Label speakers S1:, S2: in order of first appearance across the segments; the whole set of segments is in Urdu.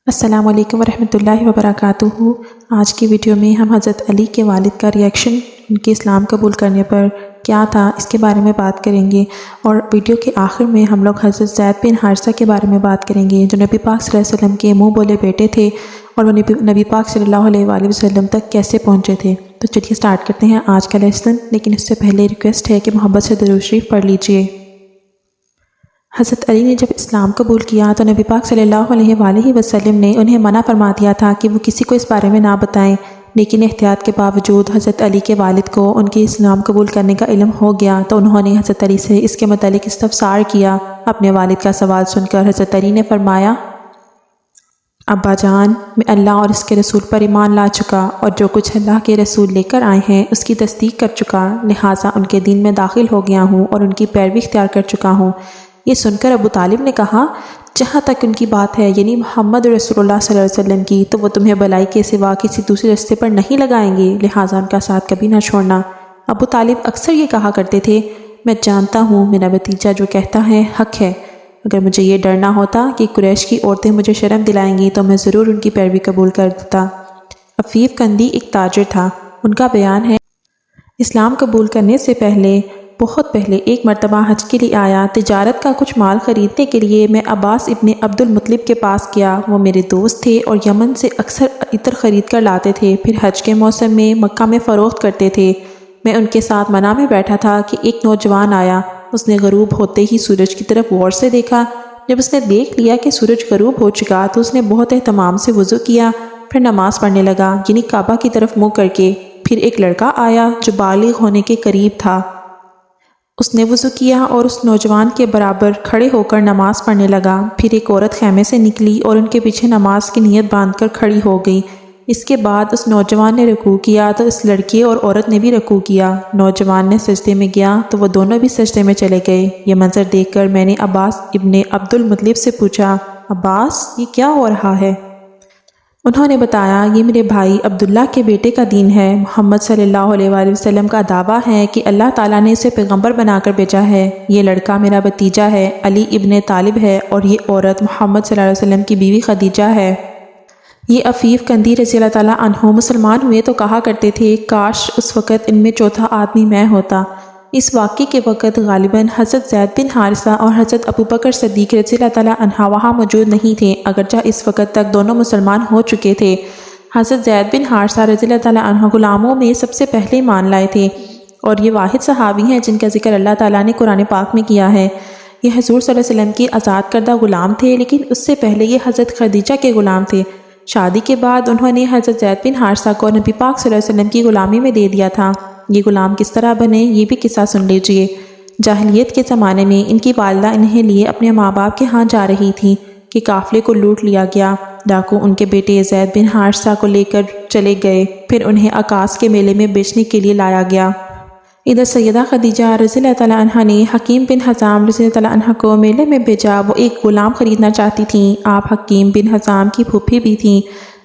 S1: السلام علیکم ورحمۃ اللہ وبرکاتہ۔ آج کی ویڈیو میں ہم حضرت علی کے والد کا ریئیکشن ان کے اسلام قبول کرنے پر کیا تھا اس کے بارے میں بات کریں گے، اور ویڈیو کے آخر میں ہم لوگ حضرت زید بن حارثہ کے بارے میں بات کریں گے جو نبی پاک صلی اللہ علیہ وسلم کے منہ بولے بیٹے تھے، اور وہ نبی پاک صلی اللہ علیہ وآلہ وسلم تک کیسے پہنچے تھے۔ تو چلیے سٹارٹ کرتے ہیں آج کا لیسن، لیکن اس سے پہلے ریکویسٹ ہے کہ محبت سے درود شریف پڑھ لیجئے۔ حضرت علی نے جب اسلام قبول کیا تو نبی پاک صلی اللہ علیہ وآلہ وسلم نے انہیں منع فرما دیا تھا کہ وہ کسی کو اس بارے میں نہ بتائیں، لیکن احتیاط کے باوجود حضرت علی کے والد کو ان کے اسلام قبول کرنے کا علم ہو گیا تو انہوں نے حضرت علی سے اس کے متعلق استفسار کیا۔ اپنے والد کا سوال سن کر حضرت علی نے فرمایا، ابا جان، میں اللہ اور اس کے رسول پر ایمان لا چکا اور جو کچھ اللہ کے رسول لے کر آئے ہیں اس کی تصدیق کر چکا، لہٰذا ان کے دین میں داخل ہو گیا ہوں اور ان کی پیروی اختیار کر چکا ہوں۔ یہ سن کر ابو طالب نے کہا، جہاں تک ان کی بات ہے یعنی محمد رسول اللہ صلی اللہ علیہ وسلم کی، تو وہ تمہیں بلائی کے سوا کسی دوسرے رستے پر نہیں لگائیں گے، لہٰذا ان کا ساتھ کبھی نہ چھوڑنا۔ ابو طالب اکثر یہ کہا کرتے تھے، میں جانتا ہوں میرا بھتیجا جو کہتا ہے حق ہے، اگر مجھے یہ ڈر نہ ہوتا کہ قریش کی عورتیں مجھے شرم دلائیں گی تو میں ضرور ان کی پیروی قبول کر دیتا۔ عفیف کندی ایک تاجر تھا، ان کا بیان ہے، اسلام قبول کرنے سے پہلے بہت پہلے ایک مرتبہ حج کے لیے آیا، تجارت کا کچھ مال خریدنے کے لیے میں عباس ابن عبد المطلب کے پاس گیا۔ وہ میرے دوست تھے اور یمن سے اکثر عطر خرید کر لاتے تھے، پھر حج کے موسم میں مکہ میں فروخت کرتے تھے۔ میں ان کے ساتھ منع میں بیٹھا تھا کہ ایک نوجوان آیا، اس نے غروب ہوتے ہی سورج کی طرف غور سے دیکھا۔ جب اس نے دیکھ لیا کہ سورج غروب ہو چکا تو اس نے بہت اہتمام سے وضو کیا، پھر نماز پڑھنے لگا، یعنی کعبہ کی طرف منہ کر کے۔ پھر ایک لڑکا آیا جو بالغ ہونے کے قریب تھا، اس نے وضو کیا اور اس نوجوان کے برابر کھڑے ہو کر نماز پڑھنے لگا۔ پھر ایک عورت خیمے سے نکلی اور ان کے پیچھے نماز کی نیت باندھ کر کھڑی ہو گئی۔ اس کے بعد اس نوجوان نے رکوع کیا تو اس لڑکی اور عورت نے بھی رکوع کیا۔ نوجوان نے سجدے میں گیا تو وہ دونوں بھی سجدے میں چلے گئے۔ یہ منظر دیکھ کر میں نے عباس ابن عبد المطلب سے پوچھا، عباس یہ کیا ہو رہا ہے؟ انہوں نے بتایا، یہ میرے بھائی عبداللہ کے بیٹے کا دین ہے۔ محمد صلی اللہ علیہ وآلہ وسلم کا دعویٰ ہے کہ اللہ تعالیٰ نے اسے پیغمبر بنا کر بھیجا ہے۔ یہ لڑکا میرا بھتیجا ہے، علی ابن طالب ہے، اور یہ عورت محمد صلی اللہ علیہ وسلم کی بیوی خدیجہ ہے۔ یہ عفیف کندی رضی اللہ تعالیٰ عنہ مسلمان ہوئے تو کہا کرتے تھے، کاش اس وقت ان میں چوتھا آدمی میں ہوتا۔ اس واقعے کے وقت غالباً حضرت زید بن حارثہ اور حضرت ابوبکر صدیق رضی اللہ تعالیٰ عنہ وہاں موجود نہیں تھے، اگرچہ اس وقت تک دونوں مسلمان ہو چکے تھے۔ حضرت زید بن حارثہ رضی اللہ تعالیٰ عنہ غلاموں میں سب سے پہلے ایمان لائے تھے، اور یہ واحد صحابی ہیں جن کا ذکر اللہ تعالیٰ نے قرآن پاک میں کیا ہے۔ یہ حضور صلی اللہ علیہ وسلم کی آزاد کردہ غلام تھے، لیکن اس سے پہلے یہ حضرت خدیجہ کے غلام تھے۔ شادی کے بعد انہوں نے حضرت زید بن حارثہ کو نبی پاک صلی اللہ علیہ وسلم کی غلامی میں دے دیا تھا۔ یہ غلام کس طرح بنے یہ بھی قصہ سن لیجئے۔ جاہلیت کے زمانے میں ان کی والدہ انہیں لیے اپنے ماں باپ کے ہاں جا رہی تھی کہ قافلے کو لوٹ لیا گیا۔ ڈاکو ان کے بیٹے زید بن حارثہ کو لے کر چلے گئے، پھر انہیں عکاص کے میلے میں بیچنے کے لیے لایا گیا۔ ادھر سیدہ خدیجہ رضی اللہ تعالیٰ عنہ نے حکیم بن حزام رضی اللہ تعالیٰ عنہ کو میلے میں بھیجا۔ وہ ایک غلام خریدنا چاہتی تھیں۔ آپ حکیم بن حزام کی پھوپھی بھی تھیں۔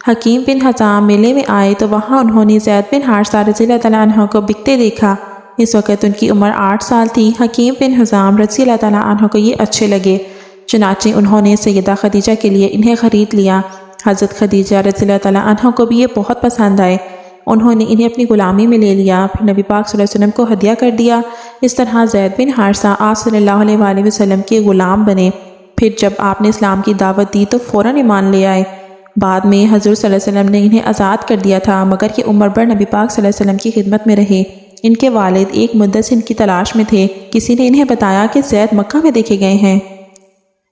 S1: حکیم بن حزام میلے میں آئے تو وہاں انہوں نے زید بن حارثہ رضی اللہ تعالیٰ عنہ کو بکتے دیکھا۔ اس وقت ان کی عمر 8 سال تھی۔ حکیم بن حزام رضی اللہ تعالیٰ عنہ کو یہ اچھے لگے، چنانچہ انہوں نے سیدہ خدیجہ کے لیے انہیں خرید لیا۔ حضرت خدیجہ رضی اللہ تعالیٰ عنہ کو بھی یہ بہت پسند آئے، انہوں نے انہیں اپنی غلامی میں لے لیا، پھر نبی پاک صلی اللہ علیہ وسلم کو ہدیہ کر دیا۔ اس طرح زید بن حارثہ آپ صلی اللہ علیہ وآلہ وسلم کے غلام بنے۔ پھر جب آپ نے اسلام کی دعوت دی تو فوراً ایمان لے آئے۔ بعد میں حضور صلی اللہ علیہ وسلم نے انہیں آزاد کر دیا تھا، مگر یہ عمر بھر نبی پاک صلی اللہ علیہ وسلم کی خدمت میں رہے۔ ان کے والد ایک مدت سے ان کی تلاش میں تھے، کسی نے انہیں بتایا کہ زید مکہ میں دیکھے گئے ہیں۔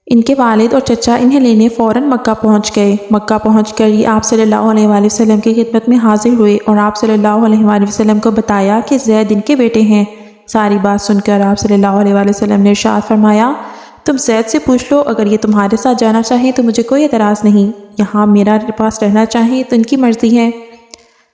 S1: ان کے والد اور چچا انہیں لینے فوراً مکہ پہنچ گئے۔ مکہ پہنچ کر یہ آپ صلی اللہ علیہ وآلہ وسلم کی خدمت میں حاضر ہوئے اور آپ صلی اللہ علیہ وآلہ وسلم کو بتایا کہ زید ان کے بیٹے ہیں۔ ساری بات سن کر آپ صلی اللہ علیہ وآلہ وسلم نے ارشاد فرمایا، تم زید سے پوچھ لو، اگر یہ تمہارے ساتھ جانا چاہیں تو مجھے کوئی اعتراض نہیں، یہاں میرا پاس رہنا چاہیں تو ان کی مرضی ہے۔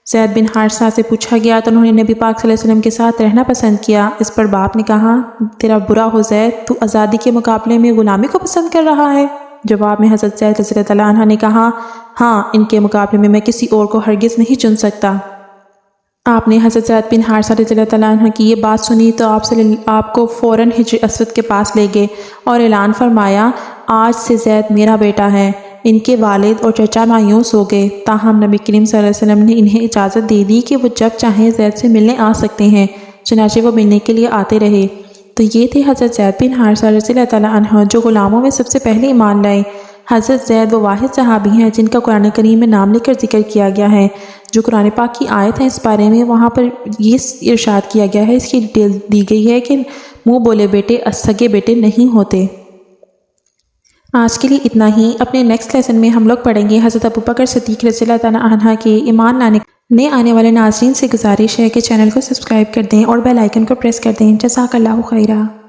S1: زید بن حارثہ سے پوچھا گیا تو انہوں نے نبی پاک صلی اللہ علیہ وسلم کے ساتھ رہنا پسند کیا۔ اس پر باپ نے کہا، تیرا برا ہو زید، تو آزادی کے مقابلے میں غلامی کو پسند کر رہا ہے؟ جواب میں حضرت زید رضی اللہ تعالیٰ عنہ نے کہا، ہاں، ان کے مقابلے میں کسی اور کو ہرگز نہیں چن سکتا۔ آپ نے حضرت زید بن حارثہ رضی اللہ تعالیٰ عنہ کی یہ بات سنی تو آپ کو فوراً حجر اسود کے پاس لے گئے اور اعلان فرمایا، آج سے زید میرا بیٹا ہے۔ ان کے والد اور چچا مایوس ہو گئے، تاہم نبی کریم صلی اللہ علیہ وسلم نے انہیں اجازت دے دی کہ وہ جب چاہیں زید سے ملنے آ سکتے ہیں، چنانچہ وہ ملنے کے لیے آتے رہے۔ تو یہ تھے حضرت زید بن حارثہ رضی اللہ تعالیٰ عنہ جو غلاموں میں سب سے پہلے ایمان لائے۔ حضرت زید وہ واحد صحابی ہیں جن کا قرآن کریم میں نام لے کر ذکر کیا گیا ہے۔ جو قرآن پاک کی آیت ہے اس بارے میں، وہاں پر یہ ارشاد کیا گیا ہے، اس کی ڈیٹیل دی گئی ہے کہ منہ بولے بیٹے سگے بیٹے نہیں ہوتے۔ آج کے لیے اتنا ہی۔ اپنے نیکسٹ لیسن میں ہم لوگ پڑھیں گے حضرت ابوبکر صدیق رضی اللہ تعالیٰ عنہ کے ایمان لانے نئے آنے والے ناظرین سے گزارش ہے کہ چینل کو سبسکرائب کر دیں اور بیل آئیکن کو پریس کر دیں۔ جزاک اللہ خیرہ۔